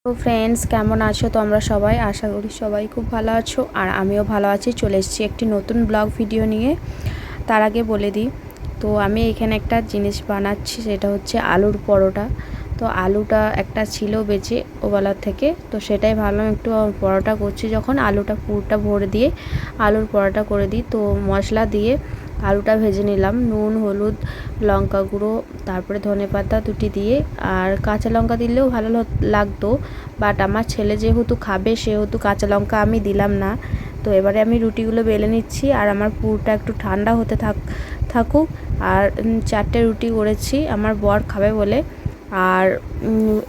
তো ফ্রেন্ডস, কেমন আছো তোমরা সবাই? আশা করি সবাই খুব ভালো আছো, আর আমিও ভালো আছি। চলে এসেছি একটি নতুন ব্লগ ভিডিও নিয়ে। তার আগে বলে দিই, তো আমি এখানে একটা জিনিস বানাচ্ছি, সেটা হচ্ছে আলুর পরোটা। তো আলুটা একটা ছিল বেঁচে ওবেলার থেকে, তো সেটাই ভাবলাম একটু পরোটা করছি যখন, আলুটা পুরটা ভরে দিয়ে আলুর পরোটা করে দিই। তো মশলা দিয়ে আলুটা ভেজে নিলাম, নুন, হলুদ, লঙ্কা গুঁড়ো, তারপরে ধনেপাতা দুটি দিয়ে, আর কাঁচা লঙ্কা দিলেও ভালো লাগতো, বাট আমার ছেলে যেহেতু খাবে সেহেতু কাঁচা লঙ্কা আমি দিলাম না। তো এবারে আমি রুটিগুলো বেলে নিচ্ছি, আর আমার পুরটা একটু ঠান্ডা হতে থাকুক। আর 4টে রুটি করেছি আমার বর খাবে বলে, আর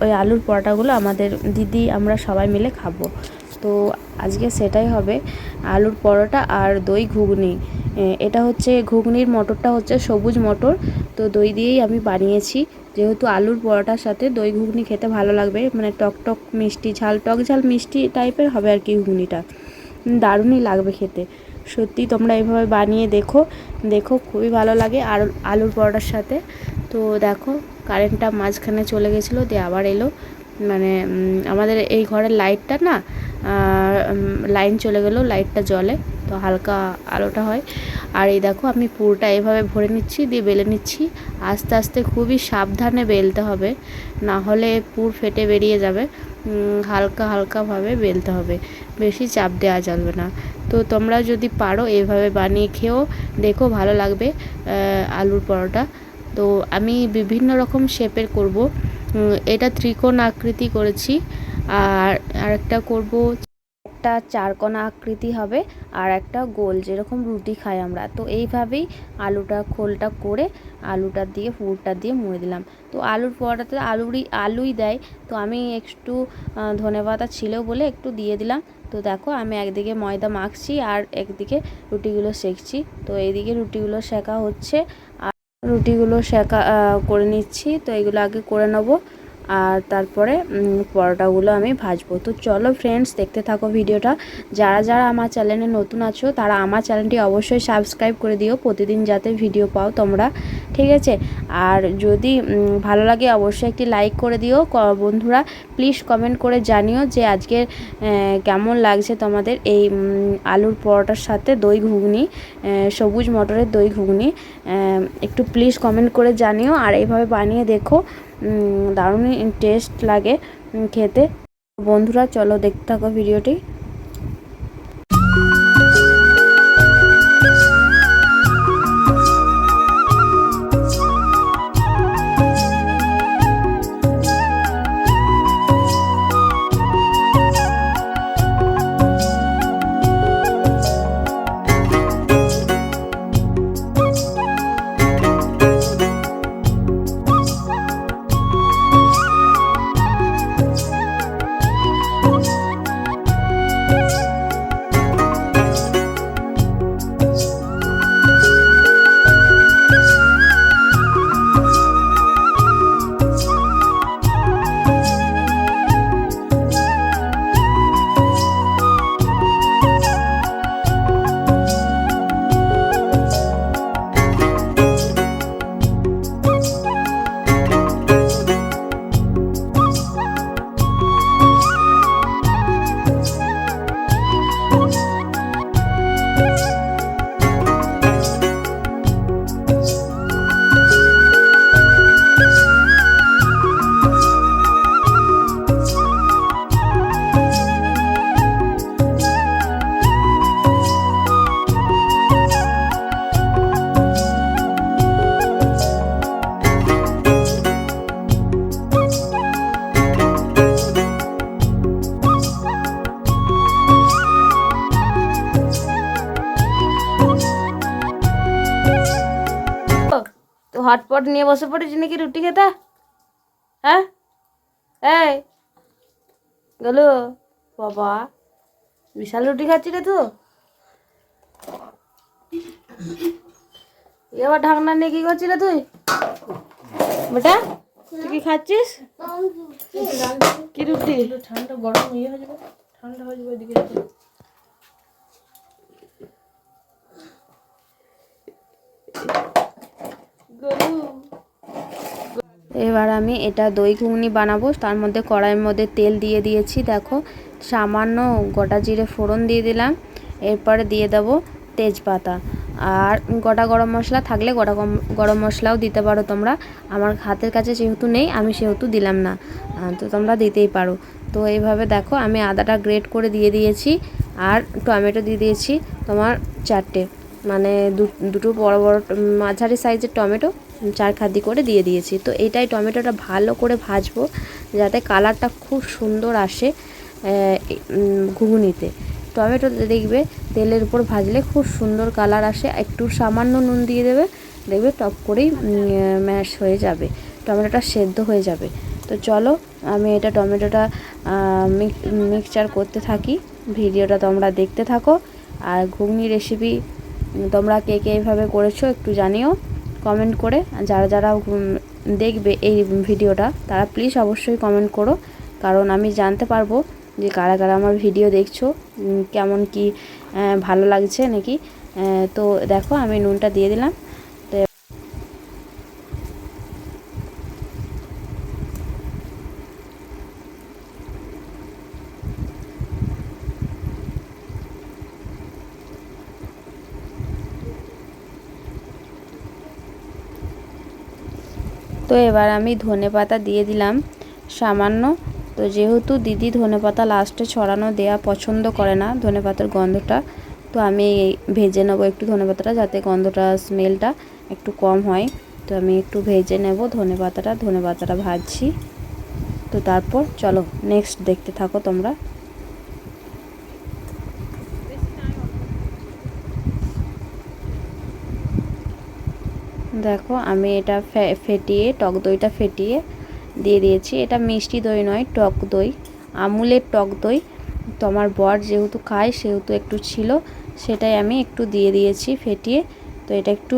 ওই আলুর পরোটাগুলো আমাদের দিদি আমরা সবাই মিলে খাবো। তো আজকে সেটাই হবে, আলুর পরোটা আর দই ঘুগনি। এটা হচ্ছে ঘুগনির মটরটা হচ্ছে সবুজ মটর, তো দই দিয়েই আমি বানিয়েছি। যেহেতু আলুর পরোটার সাথে দই ঘুগনি খেতে ভালো লাগবে, মানে টক টক মিষ্টি ঝাল, টক ঝাল মিষ্টি টাইপের হবে আর কি ঘুগনিটা। দারুণই লাগবে খেতে। সত্যি তোমরা এভাবে বানিয়ে দেখো দেখো, খুবই ভালো লাগে আর আলুর পরোটার সাথে। তো দেখো, কারেন্টটা মাঝখানে চলে গেছিলো, দিয়ে আবার এলো। মানে আমাদের এই ঘরের লাইটটা না, লাইন চলে গেল, লাইটটা জ্বলে, তো হালকা আলোটা হয়। আর এই দেখো, আমি পুরোটা এভাবে ভরে নিচ্ছি, দিয়ে বেলে নিচ্ছি। আস্তে আস্তে খুবই সাবধানে বেলতে হবে, না হলে পুর ফেটে বেরিয়ে যাবে। হালকা হালকাভাবে বেলতে হবে, বেশি চাপ দেওয়া যাবে না। তো তোমরা যদি পারো এভাবে বানিয়ে খেও, দেখো ভালো লাগবে আলুর পরোটা। তো আমি বিভিন্ন রকম শেপের করব। এটা ত্রিকোণ আকৃতি করেছি, আর আরেকটা করব, একটা চারকোনা আকৃতি হবে, আর একটা গোল, যেরকম রুটি খাই আমরা। তো এইভাবেই আলুটা খোলটা করে আলুটা দিয়ে পুরটা দিয়ে মুড়ে দিলাম। তো আলুর পরোটাতে আলুই দেয়, তো আমি একটু ধনেপাতা ছিল বলে একটু দিয়ে দিলাম। তো দেখো, আমি একদিকে ময়দা মাখছি আর একদিকে রুটিগুলো সেঁকছি। তো এইদিকে রুটিগুলো সেঁকা হচ্ছে, আর রুটিগুলো সেঁকা করে নিচ্ছি। তো এগুলো আগে করে নেবো, আর তারপরে পরোটাগুলো আমি ভাজবো। তো চলো ফ্রেন্ডস, দেখতে থাকো ভিডিওটা। যারা যারা আমার চ্যানেলে নতুন আছো তারা আমার চ্যানেলটি অবশ্যই সাবস্ক্রাইব করে দিও, প্রতিদিন যাতে ভিডিও পাও তোমরা, ঠিক আছে? আর যদি ভালো লাগে অবশ্যই একটি লাইক করে দিও বন্ধুরা। প্লিজ কমেন্ট করে জানিও যে আজকে কেমন লাগছে তোমাদের এই আলুর পরোটার সাথে দই ঘুগনি, সবুজ মটরের দই ঘুগনি। একটু প্লিজ কমেন্ট করে জানিও, আর এইভাবে বানিয়ে দেখো, দারুণই টেস্ট লাগে খেতে। বন্ধুরা চলো দেখতে থাকো ভিডিওটি। তো হটপট নিয়ে বসে পড়েছি নাকি রুটি খেতে? হ্যাঁ, এই গেল বাবা, বিশাল রুটি খাচ্ছি রে। তো এবার ঢাকনা নিয়ে কি করছিস রে তুই বেটা? তুই কি খাচ্ছিস? কি রুটি? ঠান্ডা গরম হয়ে যাবে, ঠান্ডা হয়ে যাবে এদিকে। গরু এবার আমি এটা দই ঘুগনি বানাবো। তার মধ্যে কড়াইয়ের মধ্যে তেল দিয়ে দিয়েছি, দেখো সামান্য গোটা জিরে ফোড়ন দিয়ে দিলাম। এরপরে দিয়ে দেবো তেজপাতা, আর গোটা গরম মশলা থাকলে গোটা গরম মশলাও দিতে পারো তোমরা। আমার হাতের কাছে যেহেতু নেই আমি সেহেতু দিলাম না, তো তোমরা দিতেই পারো। তো এইভাবে দেখো আমি আদাটা গ্রেট করে দিয়ে দিয়েছি, আর টমেটো দিয়ে দিয়েছি তোমার 4টে, মানে দুটো বড় বড় মাঝারি সাইজের টমেটো 4 খাদি করে দিয়ে দিয়েছি। তো এটাই টমেটোটা ভালো করে ভাজবো যাতে কালারটা খুব সুন্দর আসে ঘুগনিতে। টমেটো দেখবে তেলের উপর ভাজলে খুব সুন্দর কালার আসে। একটু সামান্য নুন দিয়ে দেবে, দেখবে টপ করেই ম্যাশ হয়ে যাবে, টমেটোটা সেদ্ধ হয়ে যাবে। তো চলো আমি এটা টমেটোটা মিক্সচার করতে থাকি, ভিডিওটা তোমরা দেখতে থাকো। আর ঘুগনি রেসিপি তোমরা কে কে এইভাবে করেছো একটু জানিও কমেন্ট করে। যারা যারা দেখবে এই ভিডিওটা তারা প্লিজ অবশ্যই কমেন্ট করো, কারণ আমি জানতে পারবো যে কারা কারা আমার ভিডিও দেখছো, কেমন কি ভালো লাগছে নাকি। তো দেখো আমি নুনটা দিয়ে দিলাম। তো এবার আমি ধনেপাতা দিয়ে দিলাম সামান্য। তো যেহেতু দিদি ধনেপাতা লাস্টে ছড়ানো দেয়া পছন্দ করে না, ধনেপাতার গন্ধটা, তো আমি ভেজে নেবো একটু ধনেপাতাটা যাতে গন্ধটা স্মেলটা একটু কম হয়। তো আমি একটু ভেজে নেব ধনেপাতাটা ভাজছি। তো তারপর চলো নেক্সট দেখতে থাকো তোমরা। দেখো আমি এটা ফেটিয়ে টক দইটা ফেটিয়ে দিয়ে দিয়েছি। এটা মিষ্টি দই নয়, টক দই, আমুলের টক দই। তো আমার বর যেহেতু খায় সেহেতু একটু ছিল, সেটাই আমি একটু দিয়ে দিয়েছি ফেটিয়ে। তো এটা একটু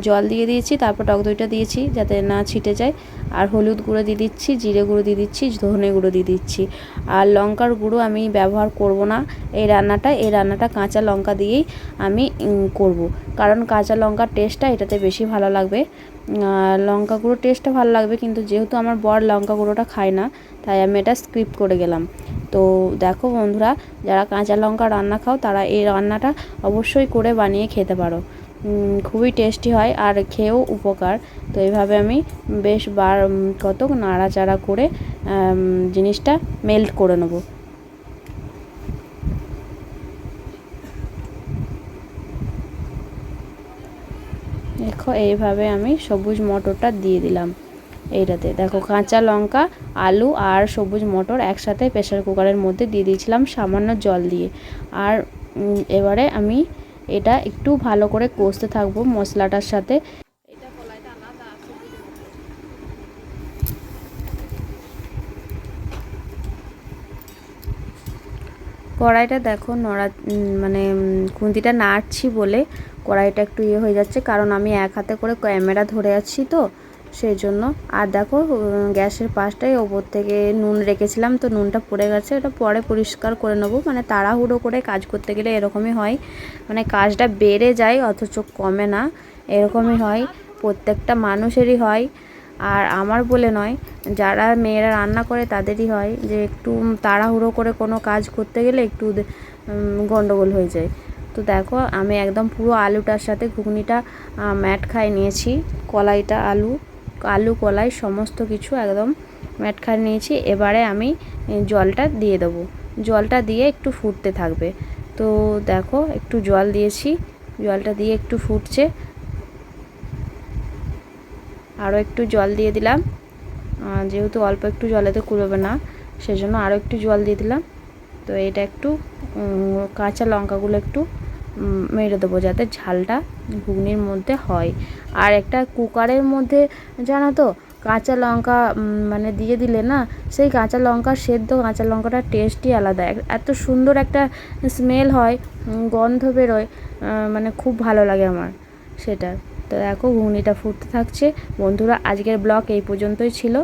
জল দিয়ে দিয়েছি, তারপর টক দইটা দিয়েছি যাতে না ছিটে যায়। আর হলুদ গুঁড়ো দিয়ে দিচ্ছি, জিরে গুঁড়ো দিয়ে দিচ্ছি, ধনে গুঁড়ো দিয়ে দিচ্ছি। আর লঙ্কার গুঁড়ো আমি ব্যবহার করব না এই রান্নাটা কাঁচা লঙ্কা দিয়েই আমি করব, কারণ কাঁচা লঙ্কার টেস্টটা এটাতে বেশি ভালো লাগবে। লঙ্কা গুঁড়ো টেস্টটা ভালো লাগবে, কিন্তু যেহেতু আমার বর লঙ্কা গুঁড়োটা খায় না তাই আমি এটা স্কিপ করে গেলাম। তো দেখো বন্ধুরা, যারা কাঁচা লঙ্কা রান্না খাও তারা এই রান্নাটা অবশ্যই করে বানিয়ে খেতে পারো, খুবই টেস্টি হয় আর খেয়েও উপকার। তো এইভাবে আমি বেশ কত নাড়াচাড়া করে জিনিসটা মেল্ট করে নেব। দেখো এইভাবে আমি সবুজ মটরটা দিয়ে দিলাম এইটাতে। দেখো কাঁচা লঙ্কা, আলু আর সবুজ মটর একসাথে প্রেসার কুকারের মধ্যে দিয়ে দিয়েছিলাম সামান্য জল দিয়ে। আর এবারে আমি এটা একটু ভালো করে কষতে থাকবো মশলাটার সাথে। কড়াইটা দেখো মানে খুন্তিটা নাড়ছি বলে কড়াইটা একটু হয়ে যাচ্ছে, কারণ আমি এক হাতে করে ক্যামেরা ধরে আছি তো সেই জন্য। আর দেখো গ্যাসের পাশটাই ওপর থেকে নুন রেখেছিলাম, তো নুনটা পড়ে গেছে, এটা পরে পরিষ্কার করে নেবো। মানে তাড়াহুড়ো করে কাজ করতে গেলে এরকমই হয়, মানে কাজটা বেড়ে যায় অথচ কমে না, এরকমই হয়, প্রত্যেকটা মানুষেরই হয়। আর আমার বলে নয়, যারা মেয়েরা রান্না করে তাদেরই হয় যে একটু তাড়াহুড়ো করে কোনো কাজ করতে গেলে একটু গন্ডগোল হয়ে যায়। তো দেখো আমি একদম পুরো আলুটার সাথে ঘুগনিটা ম্যাট খাইয়ে নিয়েছি, কলাইটা আলু কলাই সমস্ত কিছু একদম ম্যাট খাইয়ে নিয়েছি। এবারে আমি জলটা দিয়ে দেবো, জলটা দিয়ে একটু ফুটতে থাকবে। তো দেখো একটু জল দিয়েছি, জলটা দিয়ে একটু ফুটছে, আরও একটু জল দিয়ে দিলাম, যেহেতু অল্প একটু জলেতে কুলোবে না সেজন্য আরও একটু জল দিয়ে দিলাম। তো এটা একটু কাঁচা লঙ্কাগুলো একটু মেরে দেবো যাতে ঝালটা ঘুগনির মধ্যে হয়। আর একটা কুকারের মধ্যে জানো তো কাঁচা লঙ্কা মানে দিয়ে দিলে না, সেই কাঁচা লঙ্কা সেদ্ধ কাঁচা লঙ্কাটার টেস্টই আলাদা, এত সুন্দর একটা স্মেল হয়, গন্ধ বেরোয়, মানে খুব ভালো লাগে আমার সেটা। তো দেখো ঘুগনিটা ফুটতে থাকছে। বন্ধুরা আজকের ব্লগ এই পর্যন্তই ছিল।